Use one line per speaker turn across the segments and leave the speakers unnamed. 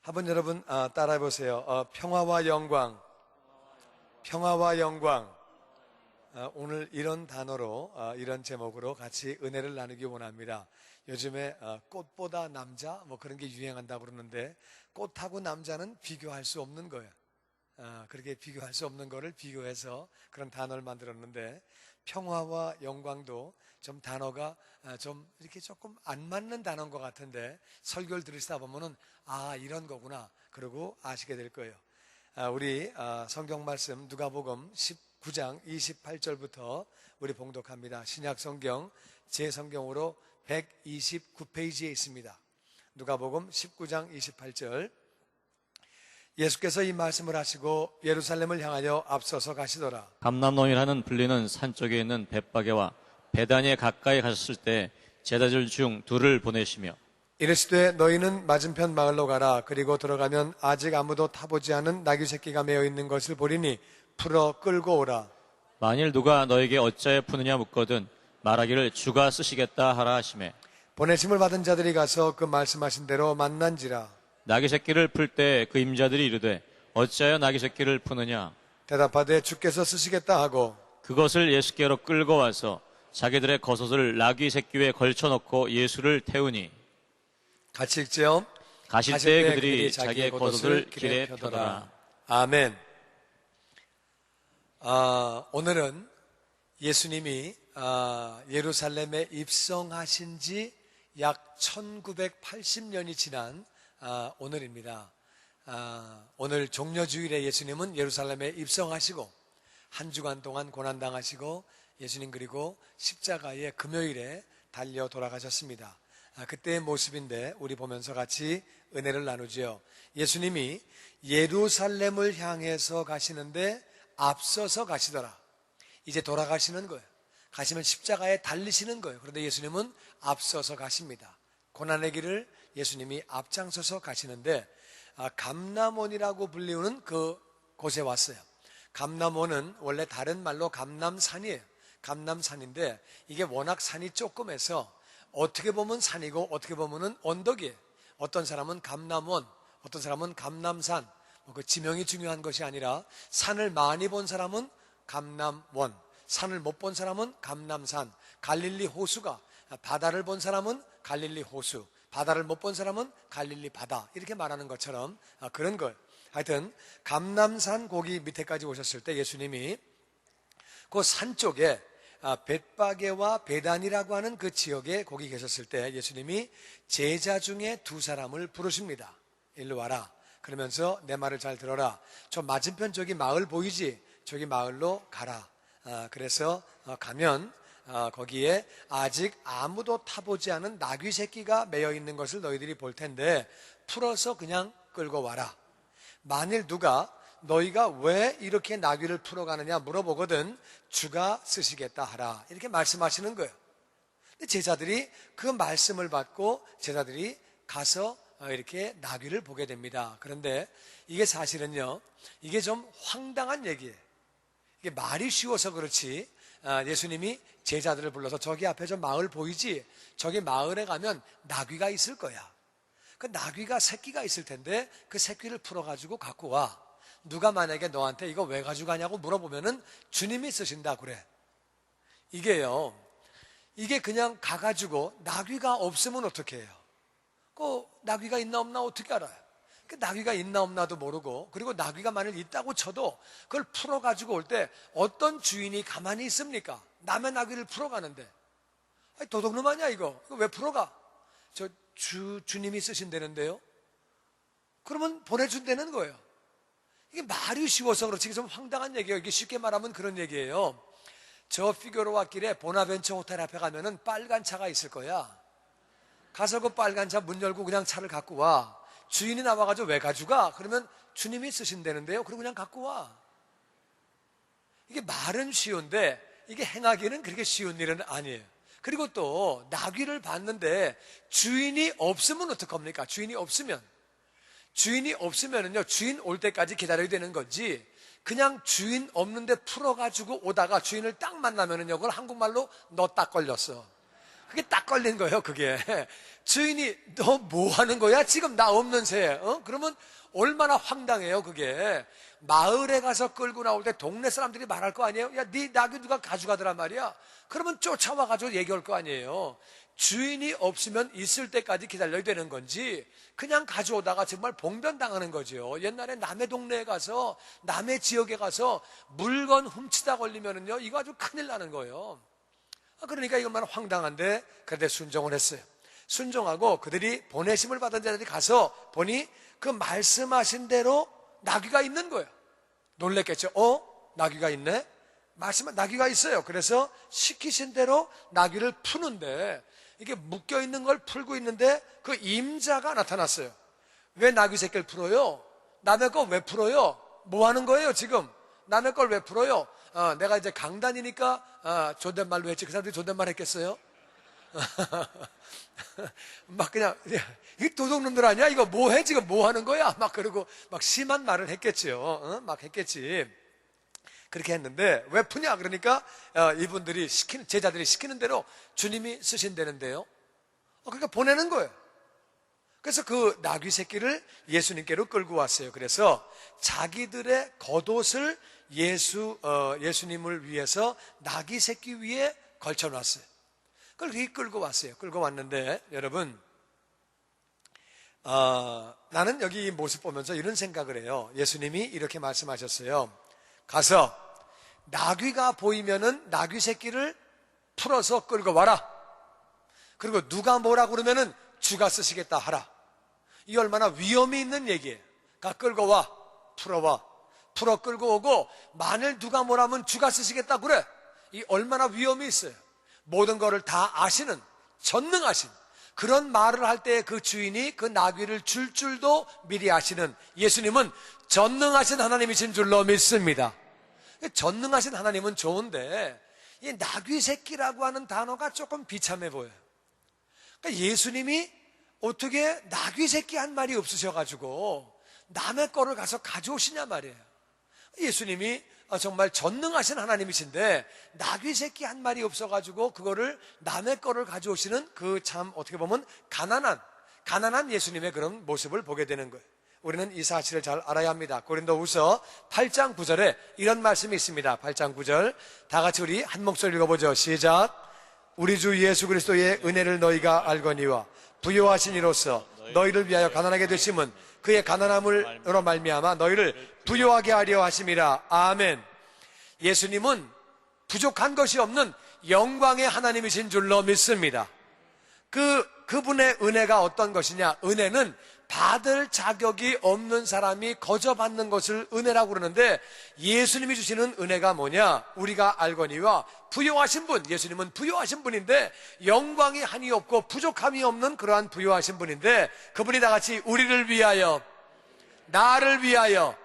한번 여러분 따라해 보세요. 평화와 영광, 평화와 영광. 오늘 이런 단어로 이런 제목으로 같이 은혜를 나누기 원합니다. 요즘에 꽃보다 남자 뭐 그런 게 유행한다고 그러는데 꽃하고 남자는 비교할 수 없는 거예요. 그렇게 비교할 수 없는 거를 비교해서 그런 단어를 만들었는데 평화와 영광도 좀 단어가 좀 이렇게 조금 안 맞는 단어인 것 같은데 설교를 들으시다 보면은 이런 거구나 그러고 아시게 될 거예요. 우리 성경 말씀 누가복음 19장 28절부터 우리 봉독합니다. 신약 성경 제 성경으로 129페이지에 있습니다. 누가복음 19장 28절. 예수께서 이 말씀을 하시고 예루살렘을 향하여 앞서서 가시더라.
감람동이라는 불리는 산 쪽에 있는 벳바게와 베다니에 가까이 가셨을 때 제자들 중 둘을 보내시며
이르시되 너희는 맞은편 마을로 가라. 그리고 들어가면 아직 아무도 타보지 않은 나귀 새끼가 메어 있는 것을 보리니 풀어 끌고 오라.
만일 누가 너에게 어찌하여 푸느냐 묻거든 말하기를 주가 쓰시겠다 하라 하시매
보내심을 받은 자들이 가서 그 말씀하신 대로 만난지라.
나귀 새끼를 풀 때 그 임자들이 이르되 어찌하여 나귀 새끼를 푸느냐
대답하되 주께서 쓰시겠다 하고
그것을 예수께로 끌고 와서 자기들의 겉옷을 나귀 새끼 위에 걸쳐놓고 예수를 태우니
같이 읽죠.
가실 때 그들이 자기의 겉옷을 길에 펴더라.
아멘. 오늘은 예수님이 예루살렘에 입성하신 지 약 1980년이 지난 오늘입니다. 오늘 종려주일에 예수님은 예루살렘에 입성하시고 한 주간 동안 고난당하시고 예수님 그리고 십자가에 금요일에 달려 돌아가셨습니다. 그때의 모습인데 우리 보면서 같이 은혜를 나누죠. 예수님이 예루살렘을 향해서 가시는데 앞서서 가시더라. 이제 돌아가시는 거예요. 가시면 십자가에 달리시는 거예요. 그런데 예수님은 앞서서 가십니다. 고난의 길을 예수님이 앞장서서 가시는데 감람원이라고 불리우는 그 곳에 왔어요. 감람원은 원래 다른 말로 감람산이에요. 감람산인데 이게 워낙 산이 조그매서 어떻게 보면 산이고 어떻게 보면 언덕이에요. 어떤 사람은 감람원, 어떤 사람은 감람산. 그 지명이 중요한 것이 아니라 산을 많이 본 사람은 감람원, 산을 못 본 사람은 감람산. 갈릴리 호수가 바다를 본 사람은 갈릴리 호수, 바다를 못 본 사람은 갈릴리 바다 이렇게 말하는 것처럼 그런 걸. 하여튼 감람산 거기 밑에까지 오셨을 때 예수님이 그 산 쪽에 벳바게와 베단이라고 하는 그 지역에 거기 계셨을 때 예수님이 제자 중에 두 사람을 부르십니다. 일로 와라. 그러면서 내 말을 잘 들어라. 저 맞은편 저기 마을 보이지? 저기 마을로 가라. 그래서 가면 거기에 아직 아무도 타보지 않은 나귀 새끼가 매여 있는 것을 너희들이 볼 텐데 풀어서 그냥 끌고 와라. 만일 누가 너희가 왜 이렇게 나귀를 풀어가느냐 물어보거든 주가 쓰시겠다 하라. 이렇게 말씀하시는 거예요. 근데 제자들이 그 말씀을 받고 제자들이 가서 이렇게 나귀를 보게 됩니다. 그런데 이게 사실은요, 이게 좀 황당한 얘기예요. 이게 말이 쉬워서 그렇지 예수님이 제자들을 불러서 저기 앞에 저 마을 보이지? 저기 마을에 가면 나귀가 있을 거야. 그 나귀가 새끼가 있을 텐데 그 새끼를 풀어가지고 갖고 와. 누가 만약에 너한테 이거 왜 가지고 가냐고 물어보면은 주님이 쓰신다 그래. 이게요, 이게 그냥 가가지고 나귀가 없으면 어떻게 해요? 그 나귀가 있나 없나 어떻게 알아요? 그 나귀가 있나 없나도 모르고, 그리고 나귀가 만일 있다고 쳐도 그걸 풀어가지고 올 때 어떤 주인이 가만히 있습니까? 남의 나귀를 풀어가는데 도둑놈 아니야 이거 왜 풀어가? 저 주님이 쓰신다는데요. 그러면 보내준다는 거예요. 이게 말이 쉬워서 그렇지 좀 황당한 얘기예요. 이게 쉽게 말하면 그런 얘기예요. 저 피고로와 길에 보나벤처 호텔 앞에 가면은 빨간 차가 있을 거야. 가서 그 빨간 차 문 열고 그냥 차를 갖고 와. 주인이 나와가지고 왜 가져가? 그러면 주님이 쓰신다는데요. 그리고 그냥 갖고 와. 이게 말은 쉬운데 이게 행하기는 그렇게 쉬운 일은 아니에요. 그리고 또 나귀를 봤는데 주인이 없으면 어떡합니까? 주인이 없으면은요, 주인 올 때까지 기다려야 되는 건지, 그냥 주인 없는데 풀어가지고 오다가 주인을 딱 만나면은요, 그걸 한국말로 너 딱 걸렸어. 그게 딱 걸린 거예요, 그게. 주인이 너 뭐 하는 거야? 지금 나 없는 새. 그러면 얼마나 황당해요, 그게. 마을에 가서 끌고 나올 때 동네 사람들이 말할 거 아니에요? 야, 네 나귀 누가 가져가더란 말이야. 그러면 쫓아와가지고 얘기할 거 아니에요. 주인이 없으면 있을 때까지 기다려야 되는 건지 그냥 가져오다가 정말 봉변당하는 거죠. 옛날에 남의 동네에 가서 남의 지역에 가서 물건 훔치다 걸리면은요, 이거 아주 큰일 나는 거예요. 그러니까 이것만 황당한데 그런데 순종을 했어요. 순종하고 그들이 보내심을 받은 자들이 가서 보니 그 말씀하신 대로 나귀가 있는 거예요. 놀랬겠죠. 나귀가 있네? 나귀가 있어요. 그래서 시키신 대로 나귀를 푸는데 이게 묶여있는 걸 풀고 있는데 그 임자가 나타났어요. 왜 나귀 새끼를 풀어요? 남의 거 왜 풀어요? 뭐 하는 거예요 지금? 남의 걸 왜 풀어요? 내가 이제 강단이니까 존댓말로 했지. 그 사람들이 존댓말 했겠어요? 막 그냥 이 도둑놈들 아니야? 이거 뭐 해? 지금 뭐 하는 거야? 막 그러고 막 심한 말을 했겠지요. 막 했겠지. 그렇게 했는데 왜 푸냐? 그러니까 이분들이 제자들이 시키는 대로 주님이 쓰신다는데요. 그러니까 보내는 거예요. 그래서 그 나귀 새끼를 예수님께로 끌고 왔어요. 그래서 자기들의 겉옷을 예수님을 위해서 나귀 새끼 위에 걸쳐놨어요. 그걸 끌고 왔어요. 끌고 왔는데 여러분, 나는 여기 이 모습 보면서 이런 생각을 해요. 예수님이 이렇게 말씀하셨어요. 가서 나귀가 보이면은 나귀 새끼를 풀어서 끌고 와라. 그리고 누가 뭐라 그러면은 주가 쓰시겠다 하라. 이 얼마나 위험이 있는 얘기예요. 끌고 와, 풀어와, 풀어 끌고 오고 만일 누가 뭐라면 주가 쓰시겠다 그래. 이 얼마나 위험이 있어요. 모든 거를 다 아시는, 전능하신 그런 말을 할 때 그 주인이 그 나귀를 줄 줄도 미리 아시는 예수님은 전능하신 하나님이신 줄로 믿습니다. 전능하신 하나님은 좋은데 이 나귀 새끼라고 하는 단어가 조금 비참해 보여요. 그러니까 예수님이 어떻게 나귀 새끼 한 마리 없으셔가지고 남의 거를 가서 가져오시냐 말이에요. 예수님이 정말 전능하신 하나님이신데 나귀 새끼 한 마리 없어가지고 그거를 남의 거를 가져오시는 그 참 어떻게 보면 가난한 예수님의 그런 모습을 보게 되는 거예요. 우리는 이 사실을 잘 알아야 합니다. 고린도후서 8장 9절에 이런 말씀이 있습니다. 8장 9절 다 같이 우리 한 목소리 읽어보죠. 시작. 우리 주 예수 그리스도의 은혜를 너희가 알거니와 부요하신 이로써 너희를 위하여 가난하게 되심은 그의 가난함으로 말미암아 너희를 부요하게 하려 하심이라. 아멘. 예수님은 부족한 것이 없는 영광의 하나님이신 줄로 믿습니다. 그분의 은혜가 어떤 것이냐? 은혜는 받을 자격이 없는 사람이 거저 받는 것을 은혜라고 그러는데 예수님이 주시는 은혜가 뭐냐? 우리가 알거니와 부요하신 분, 예수님은 부요하신 분인데 영광이 한이 없고 부족함이 없는 그러한 부요하신 분인데 그분이 다 같이 우리를 위하여, 나를 위하여,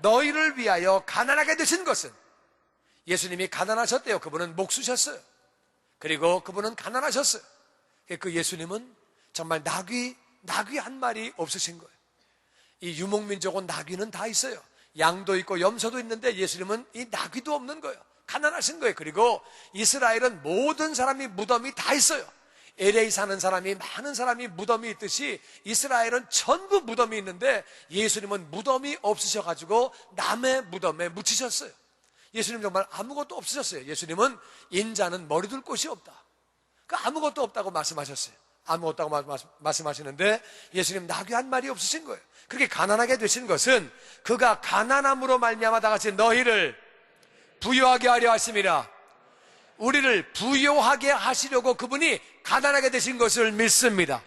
너희를 위하여 가난하게 되신 것은 예수님이 가난하셨대요. 그분은 목수셨어요. 그리고 그분은 가난하셨어요. 그 예수님은 정말 나귀 한 마리 없으신 거예요. 이 유목민족은 나귀는 다 있어요. 양도 있고 염소도 있는데 예수님은 이 나귀도 없는 거예요. 가난하신 거예요. 그리고 이스라엘은 모든 사람이 무덤이 다 있어요. LA 사는 사람이 많은 사람이 무덤이 있듯이 이스라엘은 전부 무덤이 있는데 예수님은 무덤이 없으셔가지고 남의 무덤에 묻히셨어요. 예수님 정말 아무것도 없으셨어요. 예수님은 인자는 머리 둘 곳이 없다. 아무것도 없다고 말씀하셨어요. 아무것도 없다고 말씀하시는데 예수님 나귀 한 마리 없으신 거예요. 그렇게 가난하게 되신 것은 그가 가난함으로 말미암아 다 같이 너희를 부요하게 하려 하심이라. 우리를 부요하게 하시려고 그분이 가난하게 되신 것을 믿습니다.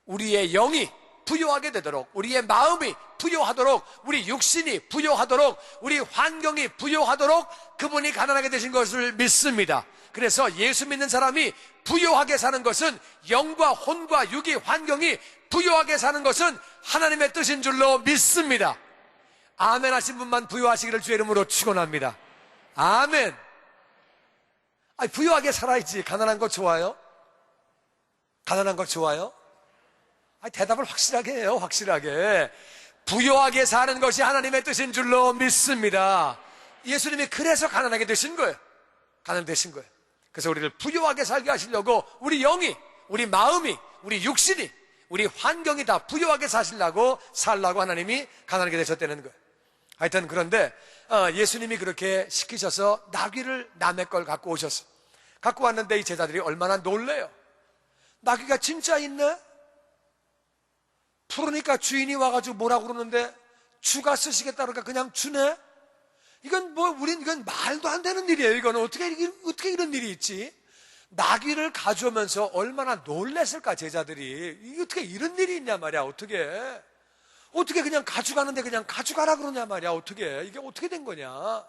우리의 영이 부요하게 되도록, 우리의 마음이 부요하도록, 우리 육신이 부요하도록, 우리 환경이 부요하도록 그분이 가난하게 되신 것을 믿습니다. 그래서 예수 믿는 사람이 부요하게 사는 것은 영과 혼과 육이 환경이 부요하게 사는 것은 하나님의 뜻인 줄로 믿습니다. 아멘 하신 분만 부요하시기를 주의 이름으로 축원합니다. 아멘. 부요하게 살아야지. 가난한 거 좋아요? 가난한 거 좋아요? 대답을 확실하게 해요. 확실하게. 부요하게 사는 것이 하나님의 뜻인 줄로 믿습니다. 예수님이 그래서 가난하게 되신 거예요. 가난되신 거예요. 그래서 우리를 부유하게 살게 하시려고 우리 영이, 우리 마음이, 우리 육신이, 우리 환경이 다 부유하게 살라고 하나님이 가난하게 되셨다는 거예요. 하여튼 그런데 예수님이 그렇게 시키셔서 나귀를 남의 걸 갖고 오셨어요. 갖고 왔는데 이 제자들이 얼마나 놀래요. 나귀가 진짜 있네? 풀으니까 주인이 와가지고 뭐라고 그러는데 주가 쓰시겠다 그러니까 그냥 주네? 이건 이건 말도 안 되는 일이에요. 이건 어떻게 이런 일이 있지? 나귀를 가져오면서 얼마나 놀랬을까, 제자들이. 이게 어떻게 이런 일이 있냐 말이야, 어떻게 그냥 가져가는데 그냥 가져가라 그러냐 말이야, 이게 어떻게 된 거냐.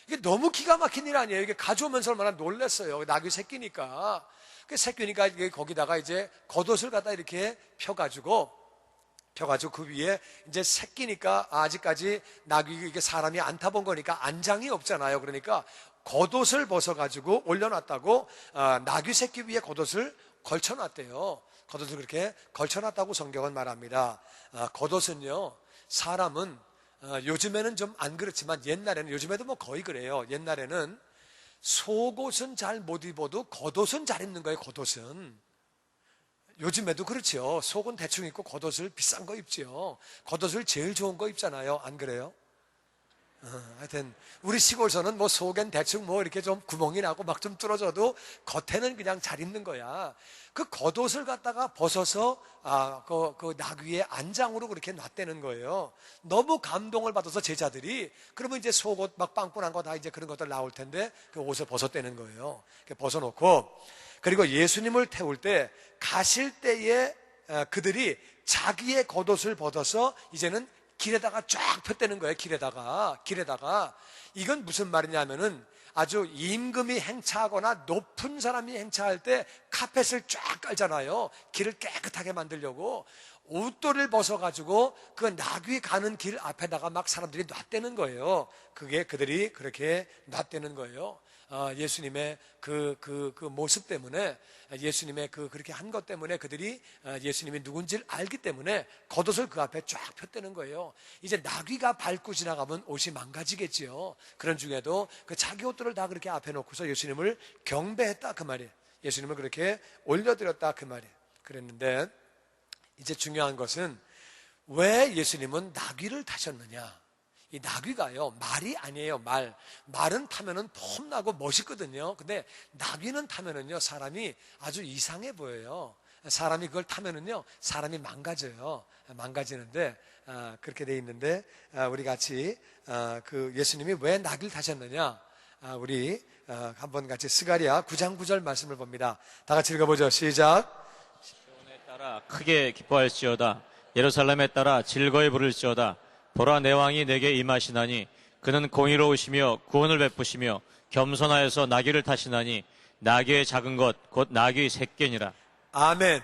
이게 너무 기가 막힌 일 아니에요. 이게 가져오면서 얼마나 놀랬어요. 나귀 새끼니까. 새끼니까 이게 거기다가 이제 겉옷을 갖다 이렇게 펴가지고 그 위에 이제 새끼니까 아직까지 나귀 이게 사람이 안 타본 거니까 안장이 없잖아요. 그러니까 겉옷을 벗어가지고 올려놨다고 나귀 새끼 위에 겉옷을 걸쳐놨대요. 겉옷을 그렇게 걸쳐놨다고 성경은 말합니다. 겉옷은요, 사람은 요즘에는 좀 안 그렇지만 옛날에는, 요즘에도 뭐 거의 그래요. 옛날에는 속옷은 잘 못 입어도 겉옷은 잘 입는 거예요. 겉옷은 요즘에도 그렇죠. 속은 대충 입고 겉옷을 비싼 거 입죠. 겉옷을 제일 좋은 거 입잖아요. 안 그래요? 하여튼 우리 시골서는 뭐 속엔 대충 뭐 이렇게 좀 구멍이 나고 막 좀 뚫어져도 겉에는 그냥 잘 입는 거야. 그 겉옷을 갖다가 벗어서 그 나귀의 안장으로 그렇게 놨다는 거예요. 너무 감동을 받아서 제자들이, 그러면 이제 속옷 막 빵꾸난 거 다 이제 그런 것들 나올 텐데 그 옷을 벗었다는 거예요. 벗어놓고, 그리고 예수님을 태울 때 가실 때에 그들이 자기의 겉옷을 벗어서 이제는 길에다가 쫙 폈다는 거예요. 길에다가 이건 무슨 말이냐면은 아주 임금이 행차하거나 높은 사람이 행차할 때 카펫을 쫙 깔잖아요. 길을 깨끗하게 만들려고 옷도를 벗어가지고 그 나귀 가는 길 앞에다가 막 사람들이 놨다는 거예요. 그게 그들이 그렇게 놨다는 거예요. 예수님의 그 모습 때문에, 예수님의 그렇게 한 것 때문에 그들이 예수님이 누군지를 알기 때문에 겉옷을 그 앞에 쫙 폈다는 거예요. 이제 나귀가 밟고 지나가면 옷이 망가지겠지요. 그런 중에도 그 자기 옷들을 다 그렇게 앞에 놓고서 예수님을 경배했다 그 말이에요. 예수님을 그렇게 올려드렸다 그 말이에요. 그랬는데 이제 중요한 것은 왜 예수님은 나귀를 타셨느냐? 이 나귀가요, 말이 아니에요. 말은 타면은 폼나고 멋있거든요. 근데 나귀는 타면은요, 사람이 아주 이상해 보여요. 사람이 그걸 타면은요, 사람이 망가지는데 그렇게 돼 있는데, 우리 같이 그 예수님이 왜 나귀를 타셨느냐? 우리 한번 같이 스가랴 9장 9절 말씀을 봅니다. 다 같이 읽어보죠. 시작.
시온에 따라 크게 기뻐할지어다. 예루살렘에 따라 즐거이 부를지어다. 보라, 내 왕이 내게 임하시나니 그는 공의로우시며 구원을 베푸시며 겸손하여서 나귀를 타시나니 나귀의 작은 것 곧 나귀의 새끼니라.
아멘.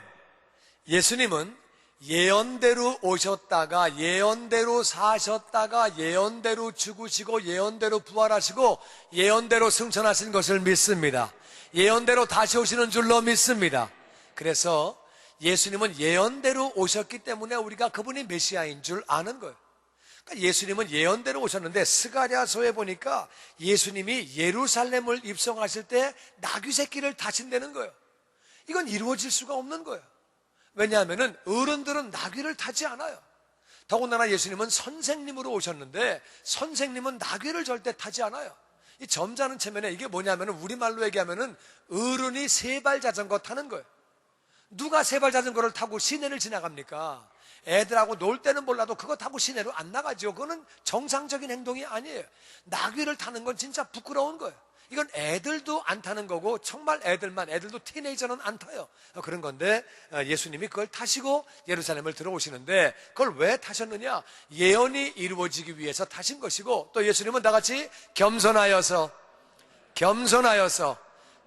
예수님은 예언대로 오셨다가 예언대로 사셨다가 예언대로 죽으시고 예언대로 부활하시고 예언대로 승천하신 것을 믿습니다. 예언대로 다시 오시는 줄로 믿습니다. 그래서 예수님은 예언대로 오셨기 때문에 우리가 그분이 메시아인 줄 아는 거예요. 예수님은 예언대로 오셨는데 스가랴서에 보니까 예수님이 예루살렘을 입성하실 때 나귀 새끼를 타신다는 거예요. 이건 이루어질 수가 없는 거예요. 왜냐하면 어른들은 나귀를 타지 않아요. 더군다나 예수님은 선생님으로 오셨는데 선생님은 나귀를 절대 타지 않아요. 이 점잖은 체면에 이게 뭐냐면 우리말로 얘기하면 어른이 세발 자전거 타는 거예요. 누가 세발 자전거를 타고 시내를 지나갑니까? 애들하고 놀 때는 몰라도 그거 타고 시내로 안 나가죠. 그거는 정상적인 행동이 아니에요. 나귀를 타는 건 진짜 부끄러운 거예요. 이건 애들도 안 타는 거고 정말 애들도 티네이저는 안 타요. 그런 건데 예수님이 그걸 타시고 예루살렘을 들어오시는데 그걸 왜 타셨느냐? 예언이 이루어지기 위해서 타신 것이고 또 예수님은 다 같이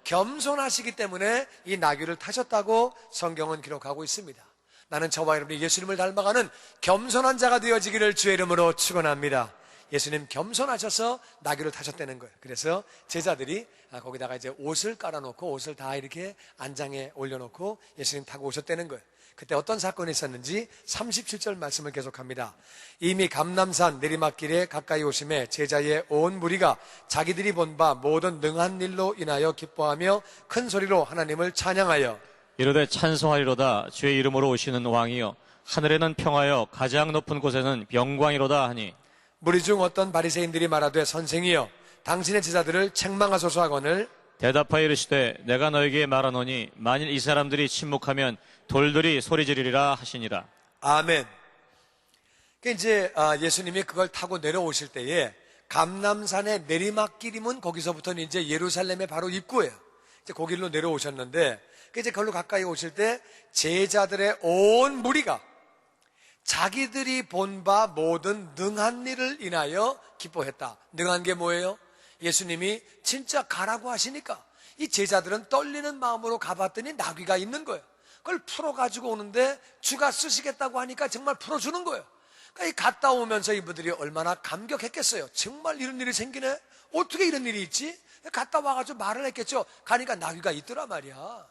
겸손하시기 때문에 이 나귀를 타셨다고 성경은 기록하고 있습니다. 나는 저와 여러분이 예수님을 닮아가는 겸손한 자가 되어지기를 주의 이름으로 축원합니다. 예수님 겸손하셔서 나귀를 타셨다는 거예요. 그래서 제자들이 거기다가 이제 옷을 깔아놓고 옷을 다 이렇게 안장에 올려놓고 예수님 타고 오셨다는 거예요. 그때 어떤 사건이 있었는지 37절 말씀을 계속합니다. 이미 감람산 내리막길에 가까이 오심에 제자의 온 무리가 자기들이 본 바 모든 능한 일로 인하여 기뻐하며 큰 소리로 하나님을 찬양하여
이르되 찬송하리로다. 주의 이름으로 오시는 왕이여, 하늘에는 평하여 가장 높은 곳에는 영광이로다 하니,
무리 중 어떤 바리새인들이 말하되 선생이여 당신의 제자들을 책망하소서 하거늘
대답하여 이르시되 내가 너에게 말하노니 만일 이 사람들이 침묵하면 돌들이 소리 지르리라 하시니라.
아멘. 이제 예수님이 그걸 타고 내려오실 때에 감람산의 내리막길이면 거기서부터는 이제 예루살렘의 바로 입구예요. 이제 그 길로 내려오셨는데 이제 그걸로 가까이 오실 때 제자들의 온 무리가 자기들이 본 바 모든 능한 일을 인하여 기뻐했다. 능한 게 뭐예요? 예수님이 진짜 가라고 하시니까 이 제자들은 떨리는 마음으로 가봤더니 나귀가 있는 거예요. 그걸 풀어가지고 오는데 주가 쓰시겠다고 하니까 정말 풀어주는 거예요. 그러니까 이 갔다 오면서 이분들이 얼마나 감격했겠어요. 정말 이런 일이 생기네? 어떻게 이런 일이 있지? 갔다 와가지고 말을 했겠죠. 가니까 나귀가 있더라 말이야.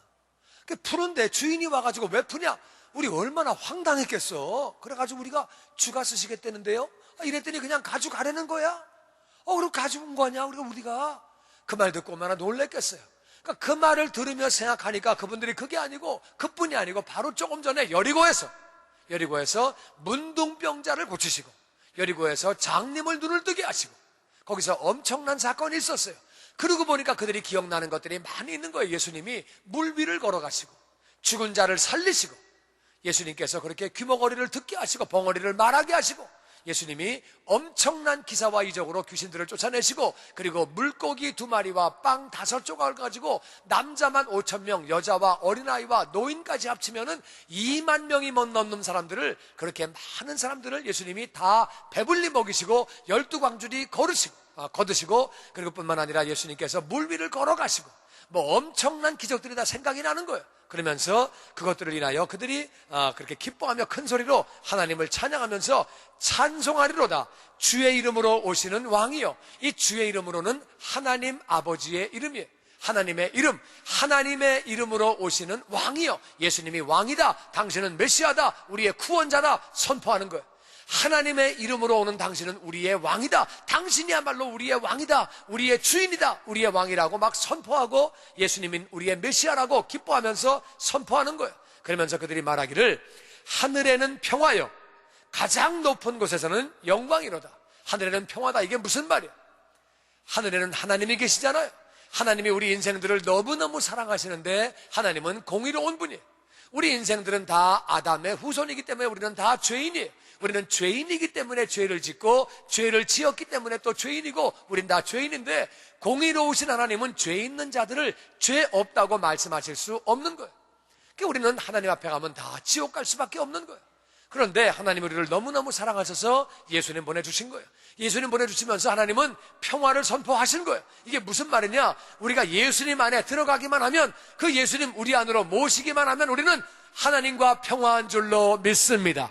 푸는데 주인이 와가지고 왜 푸냐? 우리 얼마나 황당했겠어. 그래가지고 우리가 주가 쓰시겠다는데요? 이랬더니 그냥 가져가려는 거야. 그럼 가져온 거냐? 우리가 그 말 듣고 얼마나 놀랬겠어요. 그러니까 그 말을 들으며 생각하니까 그분들이 그게 아니고 그뿐이 아니고 바로 조금 전에 여리고에서 문둥병자를 고치시고 여리고에서 장님을 눈을 뜨게 하시고 거기서 엄청난 사건이 있었어요. 그러고 보니까 그들이 기억나는 것들이 많이 있는 거예요. 예수님이 물 위를 걸어가시고 죽은 자를 살리시고 예수님께서 그렇게 귀머거리를 듣게 하시고 벙어리를 말하게 하시고 예수님이 엄청난 기사와 이적으로 귀신들을 쫓아내시고 그리고 물고기 2마리와 빵 5조각을 가지고 남자만 5,000명, 여자와 어린아이와 노인까지 합치면은 2만 명이 못 넘는 사람들을 그렇게 많은 사람들을 예수님이 다 배불리 먹이시고 12광주리 거두시고 그리고 뿐만 아니라 예수님께서 물 위를 걸어가시고 뭐 엄청난 기적들이 다 생각이 나는 거예요. 그러면서 그것들을 인하여 그들이 그렇게 기뻐하며 큰 소리로 하나님을 찬양하면서 찬송하리로다. 주의 이름으로 오시는 왕이요. 이 주의 이름으로는 하나님 아버지의 이름이에요. 하나님의 이름, 하나님의 이름으로 오시는 왕이요. 예수님이 왕이다. 당신은 메시아다. 우리의 구원자다. 선포하는 거예요. 하나님의 이름으로 오는 당신은 우리의 왕이다. 당신이야말로 우리의 왕이다. 우리의 주인이다. 우리의 왕이라고 막 선포하고 예수님인 우리의 메시아라고 기뻐하면서 선포하는 거예요. 그러면서 그들이 말하기를 하늘에는 평화요. 가장 높은 곳에서는 영광이로다. 하늘에는 평화다. 이게 무슨 말이야? 하늘에는 하나님이 계시잖아요. 하나님이 우리 인생들을 너무너무 사랑하시는데 하나님은 공의로운 분이에요. 우리 인생들은 다 아담의 후손이기 때문에 우리는 다 죄인이에요. 우리는 죄인이기 때문에 죄를 짓고 죄를 지었기 때문에 또 죄인이고 우린 다 죄인인데 공의로우신 하나님은 죄 있는 자들을 죄 없다고 말씀하실 수 없는 거예요. 그러니까 우리는 하나님 앞에 가면 다 지옥 갈 수밖에 없는 거예요. 그런데 하나님 우리를 너무너무 사랑하셔서 예수님 보내주신 거예요. 예수님 보내주시면서 하나님은 평화를 선포하신 거예요. 이게 무슨 말이냐? 우리가 예수님 안에 들어가기만 하면 그 예수님 우리 안으로 모시기만 하면 우리는 하나님과 평화한 줄로 믿습니다.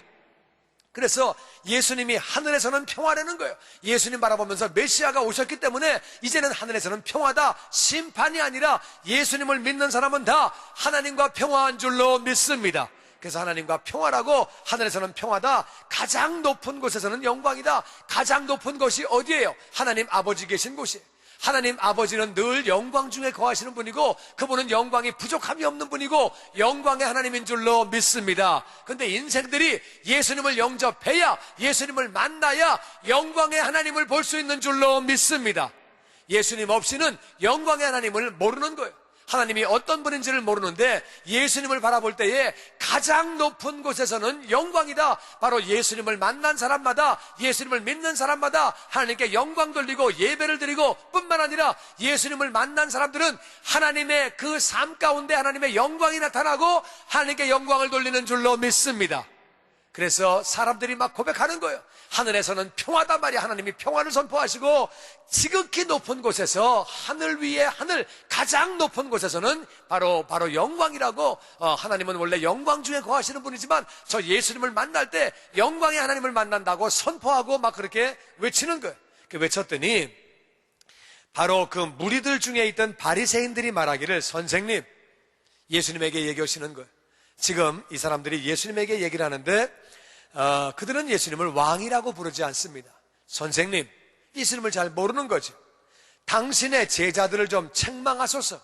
그래서 예수님이 하늘에서는 평화라는 거예요. 예수님 바라보면서 메시아가 오셨기 때문에 이제는 하늘에서는 평화다. 심판이 아니라 예수님을 믿는 사람은 다 하나님과 평화한 줄로 믿습니다. 그래서 하나님과 평화라고 하늘에서는 평화다. 가장 높은 곳에서는 영광이다. 가장 높은 곳이 어디예요? 하나님 아버지 계신 곳이에요. 하나님 아버지는 늘 영광 중에 거하시는 분이고 그분은 영광이 부족함이 없는 분이고 영광의 하나님인 줄로 믿습니다. 그런데 인생들이 예수님을 영접해야 예수님을 만나야 영광의 하나님을 볼 수 있는 줄로 믿습니다. 예수님 없이는 영광의 하나님을 모르는 거예요. 하나님이 어떤 분인지를 모르는데 예수님을 바라볼 때에 가장 높은 곳에서는 영광이다. 바로 예수님을 만난 사람마다 예수님을 믿는 사람마다 하나님께 영광 돌리고 예배를 드리고 뿐만 아니라 예수님을 만난 사람들은 하나님의 그 삶 가운데 하나님의 영광이 나타나고 하나님께 영광을 돌리는 줄로 믿습니다. 그래서 사람들이 막 고백하는 거예요. 하늘에서는 평화다 말이야. 하나님이 평화를 선포하시고 지극히 높은 곳에서 하늘 위에 하늘 가장 높은 곳에서는 바로 영광이라고 하나님은 원래 영광 중에 거하시는 분이지만 저 예수님을 만날 때 영광의 하나님을 만난다고 선포하고 막 그렇게 외치는 거예요. 외쳤더니 바로 그 무리들 중에 있던 바리새인들이 말하기를 선생님 예수님에게 얘기하시는 거예요. 지금 이 사람들이 예수님에게 얘기를 하는데 그들은 예수님을 왕이라고 부르지 않습니다. 선생님, 예수님을 잘 모르는 거죠. 당신의 제자들을 좀 책망하소서.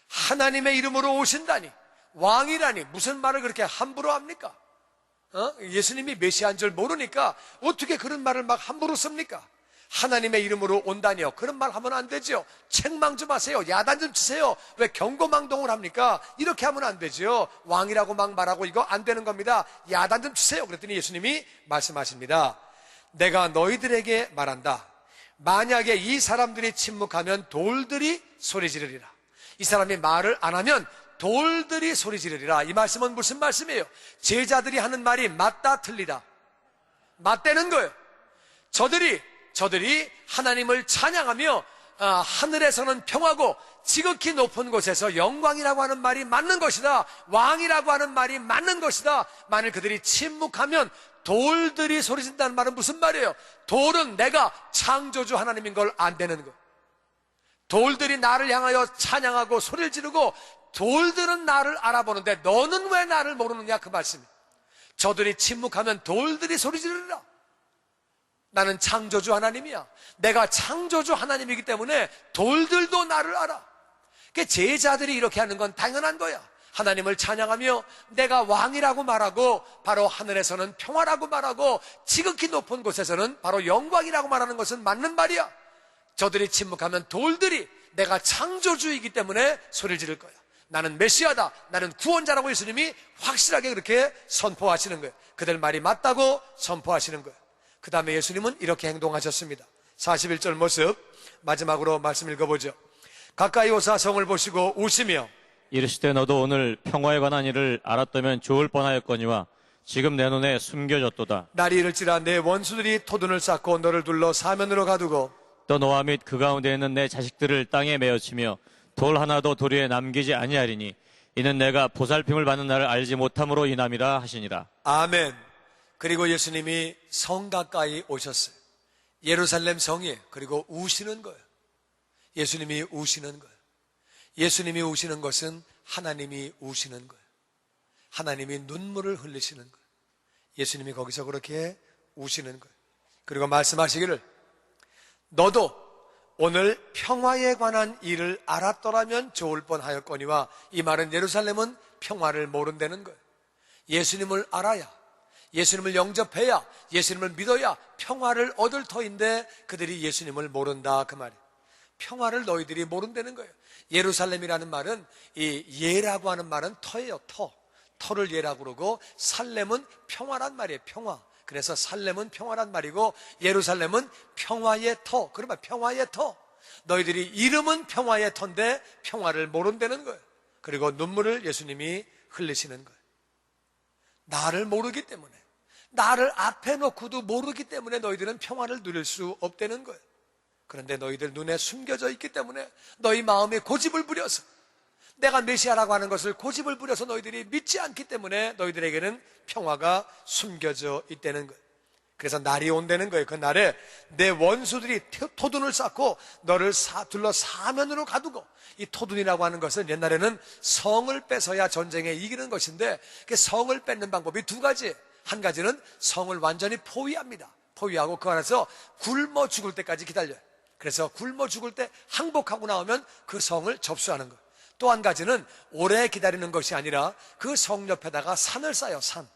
하나님의 이름으로 오신다니, 왕이라니 무슨 말을 그렇게 함부로 합니까? 예수님이 메시아인 줄 모르니까 어떻게 그런 말을 막 함부로 씁니까? 하나님의 이름으로 온다니요, 그런 말 하면 안 되죠. 책망 좀 하세요. 야단 좀 치세요. 왜 경고망동을 합니까? 이렇게 하면 안 되죠. 왕이라고 막 말하고 이거 안 되는 겁니다. 야단 좀 치세요. 그랬더니 예수님이 말씀하십니다. 내가 너희들에게 말한다. 만약에 이 사람들이 침묵하면 돌들이 소리 지르리라. 이 사람이 말을 안 하면 돌들이 소리 지르리라. 이 말씀은 무슨 말씀이에요? 제자들이 하는 말이 맞다 틀리다? 맞다는 거예요. 저들이 하나님을 찬양하며 하늘에서는 평화고 지극히 높은 곳에서 영광이라고 하는 말이 맞는 것이다, 왕이라고 하는 말이 맞는 것이다. 만일 그들이 침묵하면 돌들이 소리 진다는 말은 무슨 말이에요? 돌은 내가 창조주 하나님인 걸 안 되는 거예요. 돌들이 나를 향하여 찬양하고 소리를 지르고 돌들은 나를 알아보는데 너는 왜 나를 모르느냐, 그 말씀이에요. 저들이 침묵하면 돌들이 소리 지르리라. 나는 창조주 하나님이야. 내가 창조주 하나님이기 때문에 돌들도 나를 알아. 그러니까 제자들이 이렇게 하는 건 당연한 거야. 하나님을 찬양하며 내가 왕이라고 말하고 바로 하늘에서는 평화라고 말하고 지극히 높은 곳에서는 바로 영광이라고 말하는 것은 맞는 말이야. 저들이 침묵하면 돌들이 내가 창조주이기 때문에 소리를 지를 거야. 나는 메시아다, 나는 구원자라고 예수님이 확실하게 그렇게 선포하시는 거예요. 그들 말이 맞다고 선포하시는 거예요. 그 다음에 예수님은 이렇게 행동하셨습니다. 41절 모습 마지막으로 말씀 읽어보죠. 가까이 오사 성을 보시고 우시며
이르시되 너도 오늘 평화에 관한 일을 알았다면 좋을 뻔하였거니와 지금 내 눈에 숨겨졌도다.
날이 이를지라 내 원수들이 토둔을 쌓고 너를 둘러 사면으로 가두고
또 너와 및 그 가운데 있는 내 자식들을 땅에 메어치며 돌 하나도 도리에 남기지 아니하리니 이는 내가 보살핌을 받는 날을 알지 못함으로 인함이라 하시니라.
아멘. 그리고 예수님이 성 가까이 오셨어요. 예루살렘 성에. 그리고 우시는 거예요. 예수님이 우시는 거예요. 예수님이 우시는 것은 하나님이 우시는 거예요. 하나님이 눈물을 흘리시는 거예요. 예수님이 거기서 그렇게 우시는 거예요. 그리고 말씀하시기를 너도 오늘 평화에 관한 일을 알았더라면 좋을 뻔하였거니와, 이 말은 예루살렘은 평화를 모른다는 거예요. 예수님을 알아야, 예수님을 영접해야, 예수님을 믿어야 평화를 얻을 터인데 그들이 예수님을 모른다, 그 말이에요. 평화를 너희들이 모른다는 거예요. 예루살렘이라는 말은, 이 예라고 하는 말은 터예요. 터를 예라고 그러고 살렘은 평화란 말이에요. 평화. 그래서 살렘은 평화란 말이고 예루살렘은 평화의 터. 그러면 평화의 터. 너희들이 이름은 평화의 터인데 평화를 모른다는 거예요. 그리고 눈물을 예수님이 흘리시는 거예요. 나를 모르기 때문에, 나를 앞에 놓고도 모르기 때문에 너희들은 평화를 누릴 수 없다는 거예요. 그런데 너희들 눈에 숨겨져 있기 때문에 너희 마음에 고집을 부려서, 내가 메시아라고 하는 것을 고집을 부려서 너희들이 믿지 않기 때문에 너희들에게는 평화가 숨겨져 있다는 거예요. 그래서 날이 온다는 거예요. 그 날에 내 원수들이 토둔을 쌓고 너를 둘러 사면으로 가두고, 이 토둔이라고 하는 것은 옛날에는 성을 뺏어야 전쟁에 이기는 것인데 그 성을 뺏는 방법이 두 가지. 한 가지는 성을 완전히 포위합니다. 포위하고 그 안에서 굶어 죽을 때까지 기다려요. 그래서 굶어 죽을 때 항복하고 나오면 그 성을 접수하는 거예요. 또 한 가지는 오래 기다리는 것이 아니라 그 성 옆에다가 산을 쌓아요. 산.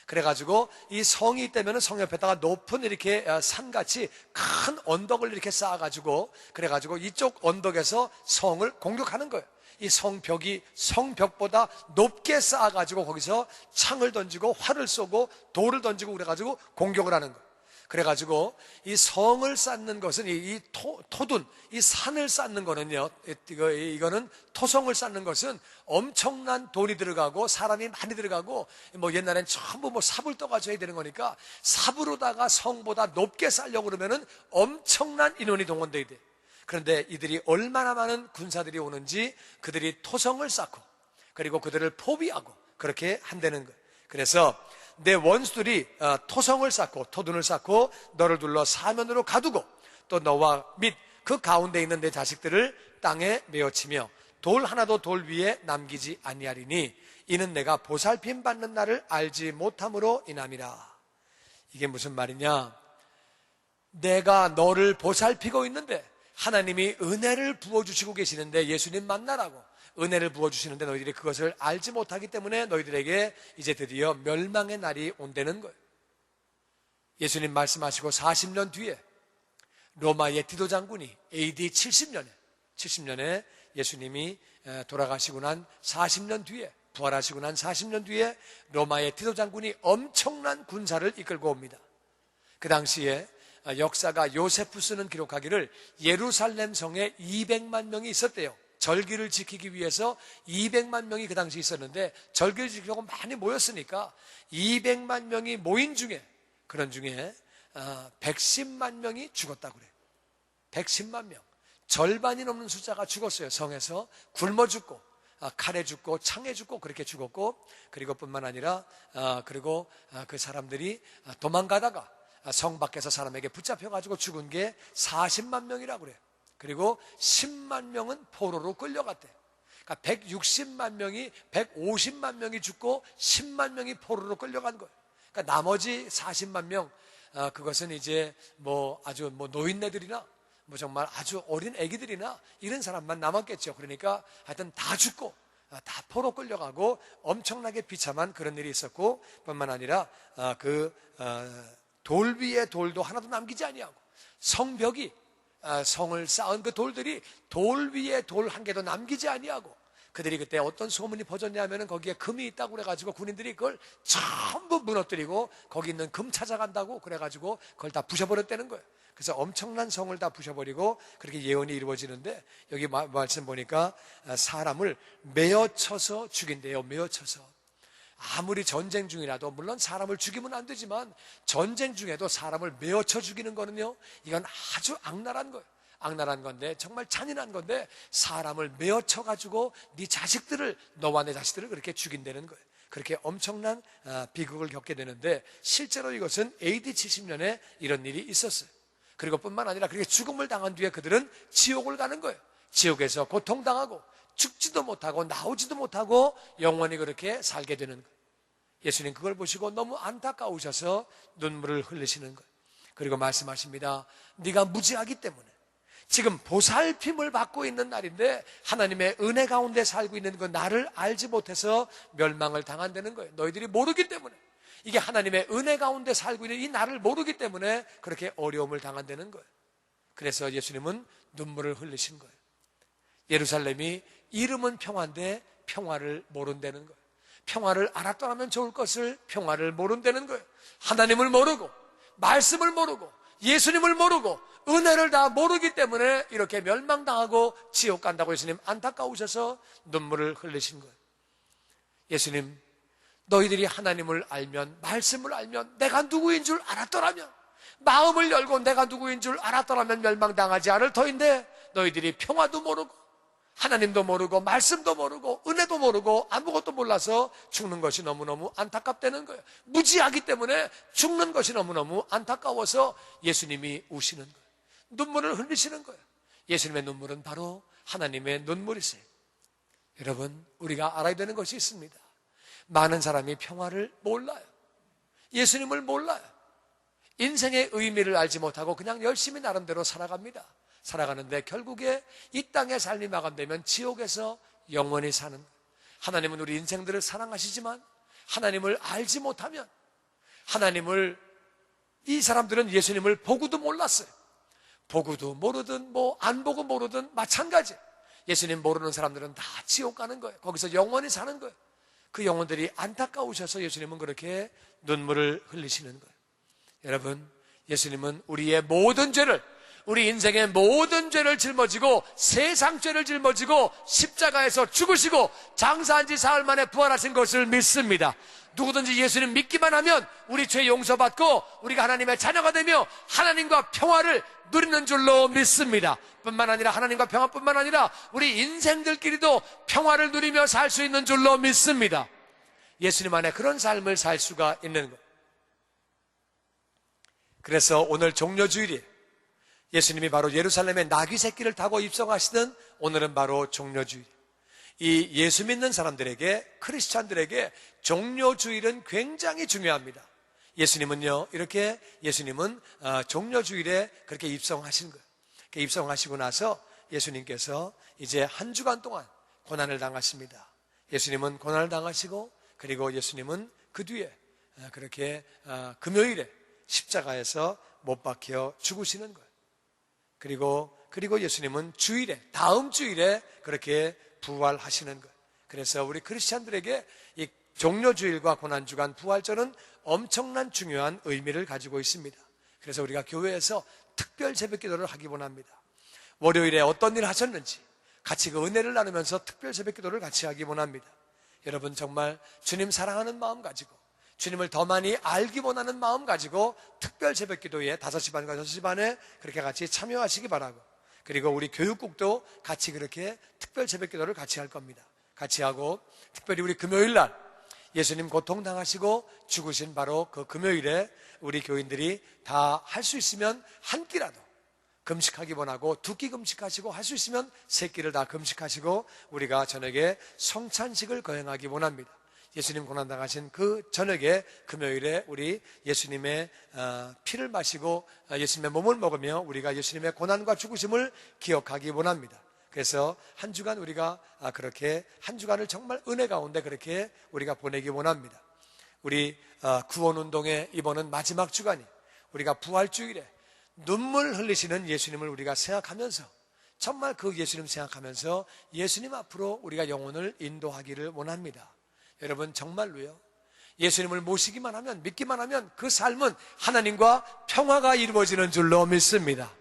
그래가지고 이 성이 있다면 성 옆에다가 높은 이렇게 산같이 큰 언덕을 이렇게 쌓아가지고, 그래가지고 이쪽 언덕에서 성을 공격하는 거예요. 이 성벽이 성벽보다 높게 쌓아가지고 거기서 창을 던지고 활을 쏘고 돌을 던지고 그래가지고 공격을 하는 거예요. 그래가지고 이 성을 쌓는 것은 이 토둔, 이 산을 쌓는 거는요, 이거는 토성을 쌓는 것은 엄청난 돈이 들어가고 사람이 많이 들어가고, 뭐 옛날엔 전부 뭐 삽을 떠가지고 해야 되는 거니까 삽으로다가 성보다 높게 쌓으려고 그러면은 엄청난 인원이 동원돼야 돼. 그런데 이들이 얼마나 많은 군사들이 오는지 그들이 토성을 쌓고 그리고 그들을 포위하고 그렇게 한다는 거예요. 그래서 내 원수들이 토성을 쌓고 토둔을 쌓고 너를 둘러 사면으로 가두고 또 너와 및 그 가운데 있는 내 자식들을 땅에 메어치며 돌 하나도 돌 위에 남기지 아니하리니 이는 내가 보살핌 받는 날을 알지 못함으로 인함이라. 이게 무슨 말이냐? 내가 너를 보살피고 있는데 하나님이 은혜를 부어주시고 계시는데, 예수님 만나라고 은혜를 부어주시는데 너희들이 그것을 알지 못하기 때문에 너희들에게 이제 드디어 멸망의 날이 온다는 거예요. 예수님 말씀하시고 40년 뒤에 로마의 디도 장군이 AD 70년에 예수님이 돌아가시고 난 40년 뒤에, 부활하시고 난 40년 뒤에 로마의 디도 장군이 엄청난 군사를 이끌고 옵니다. 그 당시에 역사가 요세푸스는 기록하기를 예루살렘 성에 200만 명이 있었대요. 절기를 지키기 위해서 200만 명이 그 당시 있었는데, 절기를 지키려고 많이 모였으니까 200만 명이 모인 중에, 그런 중에 110만 명이 죽었다고 그래요. 110만 명, 절반이 넘는 숫자가 죽었어요. 성에서 굶어 죽고 칼에 죽고 창에 죽고 그렇게 죽었고, 그리고 뿐만 아니라 그리고 그 사람들이 도망가다가 성 밖에서 사람에게 붙잡혀가지고 죽은 게 40만 명이라고 그래요. 그리고 10만 명은 포로로 끌려갔대. 그러니까 160만 명이, 150만 명이 죽고 10만 명이 포로로 끌려간 거예요. 그러니까 나머지 40만 명, 그것은 이제 아주 노인네들이나 정말 아주 어린 애기들이나 이런 사람만 남았겠죠. 그러니까 하여튼 다 죽고 다 포로 끌려가고 엄청나게 비참한 그런 일이 있었고, 뿐만 아니라 돌 위에 돌도 하나도 남기지 아니하고, 성벽이 성을 쌓은 그 돌들이 돌 위에 돌 한 개도 남기지 아니하고, 그들이 그때 어떤 소문이 퍼졌냐면은 거기에 금이 있다고 그래가지고 군인들이 그걸 전부 무너뜨리고 거기 있는 금 찾아간다고 그래가지고 그걸 다 부셔버렸다는 거예요. 그래서 엄청난 성을 다 부셔버리고 그렇게 예언이 이루어지는데, 여기 말씀 보니까 사람을 메어쳐서 죽인대요. 메어쳐서. 아무리 전쟁 중이라도, 물론 사람을 죽이면 안 되지만 전쟁 중에도 사람을 메어쳐 죽이는 거는요, 이건 아주 악랄한 거예요. 악랄한 건데, 정말 잔인한 건데, 사람을 메어쳐 가지고 네 자식들을, 너와 내 자식들을 그렇게 죽인다는 거예요. 그렇게 엄청난 비극을 겪게 되는데, 실제로 이것은 AD 70년에 이런 일이 있었어요. 그리고 뿐만 아니라 그렇게 죽음을 당한 뒤에 그들은 지옥을 가는 거예요. 지옥에서 고통당하고 죽지도 못하고 나오지도 못하고 영원히 그렇게 살게 되는 거예요. 예수님 그걸 보시고 너무 안타까우셔서 눈물을 흘리시는 거예요. 그리고 말씀하십니다. 네가 무지하기 때문에, 지금 보살핌을 받고 있는 날인데 하나님의 은혜 가운데 살고 있는 그 나를 알지 못해서 멸망을 당한다는 거예요. 너희들이 모르기 때문에, 이게 하나님의 은혜 가운데 살고 있는 이 나를 모르기 때문에 그렇게 어려움을 당한다는 거예요. 그래서 예수님은 눈물을 흘리신 거예요. 예루살렘이 이름은 평화인데 평화를 모른다는 거예요. 평화를 알았더라면 좋을 것을 평화를 모른다는 거예요. 하나님을 모르고, 말씀을 모르고, 예수님을 모르고, 은혜를 다 모르기 때문에 이렇게 멸망당하고 지옥 간다고 예수님 안타까우셔서 눈물을 흘리신 거예요. 예수님, 너희들이 하나님을 알면, 말씀을 알면, 내가 누구인 줄 알았더라면, 마음을 열고 내가 누구인 줄 알았더라면 멸망당하지 않을 터인데, 너희들이 평화도 모르고 하나님도 모르고 말씀도 모르고 은혜도 모르고 아무것도 몰라서 죽는 것이 너무너무 안타깝다는 거예요. 무지하기 때문에 죽는 것이 너무너무 안타까워서 예수님이 우시는 거예요. 눈물을 흘리시는 거예요. 예수님의 눈물은 바로 하나님의 눈물이세요. 여러분, 우리가 알아야 되는 것이 있습니다. 많은 사람이 평화를 몰라요. 예수님을 몰라요. 인생의 의미를 알지 못하고 그냥 열심히 나름대로 살아갑니다. 살아가는데 결국에 이 땅의 삶이 마감되면 지옥에서 영원히 사는, 하나님은 우리 인생들을 사랑하시지만 하나님을 알지 못하면, 하나님을, 이 사람들은 예수님을 보고도 몰랐어요. 보고도 모르든 안 보고 모르든 마찬가지. 예수님 모르는 사람들은 다 지옥 가는 거예요. 거기서 영원히 사는 거예요. 그 영혼들이 안타까우셔서 예수님은 그렇게 눈물을 흘리시는 거예요. 여러분, 예수님은 우리의 모든 죄를, 우리 인생의 모든 죄를 짊어지고 세상 죄를 짊어지고 십자가에서 죽으시고 장사한 지 사흘 만에 부활하신 것을 믿습니다. 누구든지 예수님 믿기만 하면 우리 죄 용서받고 우리가 하나님의 자녀가 되며 하나님과 평화를 누리는 줄로 믿습니다. 뿐만 아니라 하나님과 평화뿐만 아니라 우리 인생들끼리도 평화를 누리며 살 수 있는 줄로 믿습니다. 예수님 안에 그런 삶을 살 수가 있는 것. 그래서 오늘 종려주일이에요. 예수님이 바로 예루살렘에 나귀 새끼를 타고 입성하시던 오늘은 바로 종려주일. 이 예수 믿는 사람들에게, 크리스찬들에게 종료주일은 굉장히 중요합니다. 예수님은요, 이렇게 예수님은 종료주일에 그렇게 입성하신 거예요. 입성하시고 나서 예수님께서 이제 한 주간 동안 고난을 당하십니다. 예수님은 고난을 당하시고, 그리고 예수님은 그 뒤에 그렇게 금요일에 십자가에서 못 박혀 죽으시는 거예요. 그리고 예수님은 주일에, 다음 주일에 그렇게 부활하시는 거예요. 그래서 우리 크리스찬들에게 이 종료주일과 고난주간 부활절은 엄청난 중요한 의미를 가지고 있습니다. 그래서 우리가 교회에서 특별 새벽기도를 하기 원합니다. 월요일에 어떤 일을 하셨는지 같이 그 은혜를 나누면서 특별 새벽기도를 같이 하기 원합니다. 여러분, 정말 주님 사랑하는 마음 가지고, 주님을 더 많이 알기 원하는 마음 가지고 특별 새벽기도에 5시 반과 6시 반에 그렇게 같이 참여하시기 바라고, 그리고 우리 교육국도 같이 그렇게 특별 새벽기도를 같이 할 겁니다. 같이 하고, 특별히 우리 금요일날 예수님 고통당하시고 죽으신 바로 그 금요일에 우리 교인들이 다 할 수 있으면 한 끼라도 금식하기 원하고, 2끼 금식하시고, 할 수 있으면 3끼를 다 금식하시고 우리가 저녁에 성찬식을 거행하기 원합니다. 예수님 고난당하신 그 저녁에 금요일에 우리 예수님의 피를 마시고 예수님의 몸을 먹으며 우리가 예수님의 고난과 죽으심을 기억하기 원합니다. 그래서 한 주간 우리가 그렇게 한 주간을 정말 은혜 가운데 그렇게 우리가 보내기 원합니다. 우리 구원운동의 이번은 마지막 주간이, 우리가 부활주일에 눈물 흘리시는 예수님을 우리가 생각하면서, 정말 그 예수님 생각하면서 예수님 앞으로 우리가 영혼을 인도하기를 원합니다. 여러분, 정말로요, 예수님을 모시기만 하면, 믿기만 하면 그 삶은 하나님과 평화가 이루어지는 줄로 믿습니다.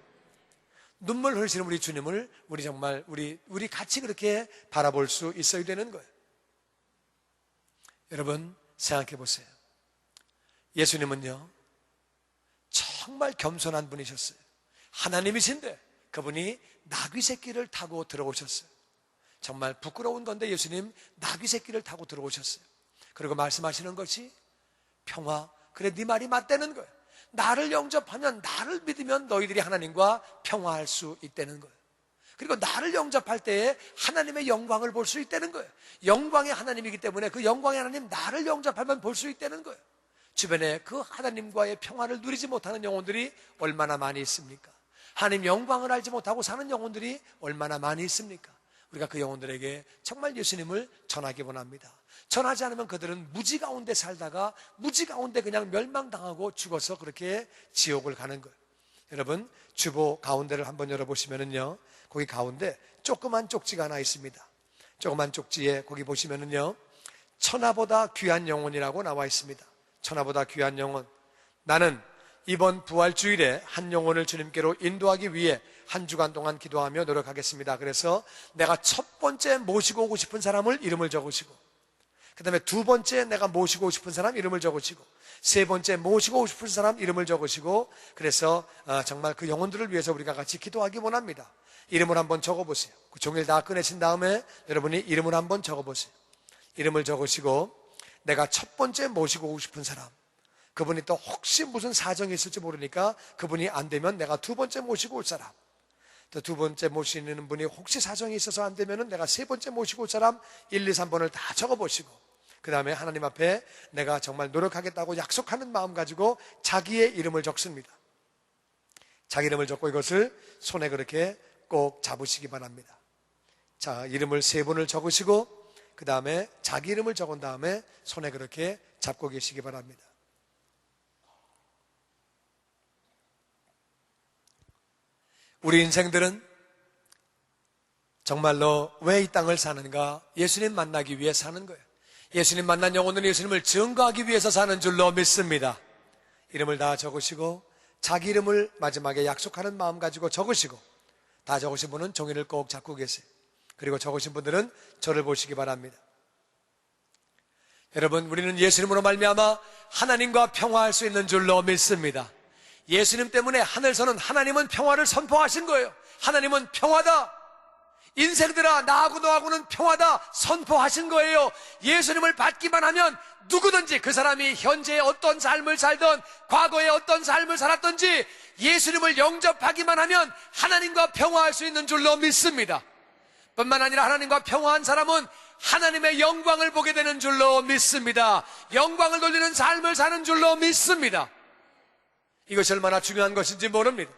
눈물 흘리시는 우리 주님을 우리 정말 우리 같이 그렇게 바라볼 수 있어야 되는 거예요. 여러분, 생각해 보세요. 예수님은요, 정말 겸손한 분이셨어요. 하나님이신데 그분이 나귀 새끼를 타고 들어오셨어요. 정말 부끄러운 건데 예수님 나귀 새끼를 타고 들어오셨어요. 그리고 말씀하시는 것이 평화, 그래 네 말이 맞다는 거예요. 나를 영접하면, 나를 믿으면 너희들이 하나님과 평화할 수 있다는 거예요. 그리고 나를 영접할 때에 하나님의 영광을 볼 수 있다는 거예요. 영광의 하나님이기 때문에 그 영광의 하나님, 나를 영접하면 볼 수 있다는 거예요. 주변에 그 하나님과의 평화를 누리지 못하는 영혼들이 얼마나 많이 있습니까? 하나님 영광을 알지 못하고 사는 영혼들이 얼마나 많이 있습니까? 우리가 그 영혼들에게 정말 예수님을 전하기 원합니다. 전하지 않으면 그들은 무지 가운데 살다가 무지 가운데 그냥 멸망당하고 죽어서 그렇게 지옥을 가는 거예요. 여러분, 주보 가운데를 한번 열어보시면은요, 거기 가운데 조그만 쪽지가 하나 있습니다. 조그만 쪽지에 거기 보시면은요, 천하보다 귀한 영혼이라고 나와 있습니다. 천하보다 귀한 영혼. 나는 이번 부활주일에 한 영혼을 주님께로 인도하기 위해 한 주간 동안 기도하며 노력하겠습니다. 그래서 내가 첫 번째 모시고 오고 싶은 사람을 이름을 적으시고, 그 다음에 두 번째 내가 모시고 오고 싶은 사람 이름을 적으시고, 세 번째 모시고 오고 싶은 사람 이름을 적으시고, 그래서 정말 그 영혼들을 위해서 우리가 같이 기도하기 원합니다. 이름을 한번 적어보세요. 그 종이를 다 꺼내신 다음에 여러분이 이름을 한번 적어보세요. 이름을 적으시고, 내가 첫 번째 모시고 오고 싶은 사람, 그분이 또 혹시 무슨 사정이 있을지 모르니까 그분이 안 되면 내가 두 번째 모시고 올 사람, 또 두 번째 모시는 분이 혹시 사정이 있어서 안 되면 내가 세 번째 모시고 올 사람 1, 2, 3번을 다 적어보시고, 그 다음에 하나님 앞에 내가 정말 노력하겠다고 약속하는 마음 가지고 자기의 이름을 적습니다. 자기 이름을 적고 이것을 손에 그렇게 꼭 잡으시기 바랍니다. 자, 이름을 3번을 적으시고 그 다음에 자기 이름을 적은 다음에 손에 그렇게 잡고 계시기 바랍니다. 우리 인생들은 정말로 왜 이 땅을 사는가? 예수님 만나기 위해 사는 거예요. 예수님 만난 영혼은 예수님을 증거하기 위해서 사는 줄로 믿습니다. 이름을 다 적으시고 자기 이름을 마지막에 약속하는 마음 가지고 적으시고, 다 적으신 분은 종이를 꼭 잡고 계세요. 그리고 적으신 분들은 저를 보시기 바랍니다. 여러분, 우리는 예수님으로 말미암아 하나님과 평화할 수 있는 줄로 믿습니다. 예수님 때문에 하늘서는 하나님은 평화를 선포하신 거예요. 하나님은 평화다, 인생들아 나하고 너하고는 평화다 선포하신 거예요. 예수님을 받기만 하면 누구든지, 그 사람이 현재 어떤 삶을 살던 과거에 어떤 삶을 살았던지 예수님을 영접하기만 하면 하나님과 평화할 수 있는 줄로 믿습니다. 뿐만 아니라 하나님과 평화한 사람은 하나님의 영광을 보게 되는 줄로 믿습니다. 영광을 돌리는 삶을 사는 줄로 믿습니다. 이것이 얼마나 중요한 것인지 모릅니다.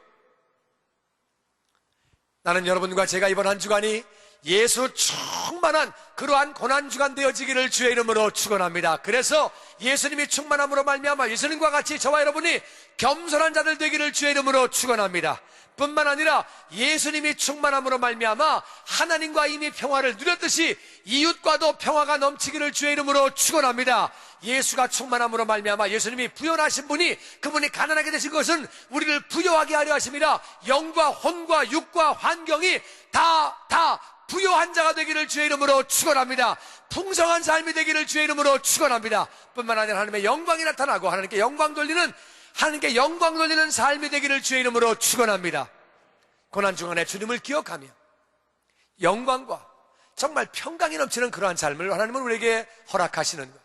나는 여러분과 제가 이번 한 주간이 예수 충만한 그러한 고난주간 되어지기를 주의 이름으로 축원합니다. 그래서 예수님이 충만함으로 말미암아 예수님과 같이 저와 여러분이 겸손한 자들 되기를 주의 이름으로 축원합니다. 뿐만 아니라 예수님이 충만함으로 말미암아 하나님과 이미 평화를 누렸듯이 이웃과도 평화가 넘치기를 주의 이름으로 축원합니다. 예수가 충만함으로 말미암아 예수님이 부연하신 분이 그분이 가난하게 되신 것은 우리를 부여하게 하려 하십니다. 영과 혼과 육과 환경이 다 부여한 자가 되기를 주의 이름으로 축원합니다. 풍성한 삶이 되기를 주의 이름으로 축원합니다. 뿐만 아니라 하나님의 영광이 나타나고 하나님께 영광 돌리는 삶이 되기를 주의 이름으로 축원합니다. 고난중간에 주님을 기억하며 영광과 정말 평강이 넘치는 그러한 삶을 하나님은 우리에게 허락하시는 것.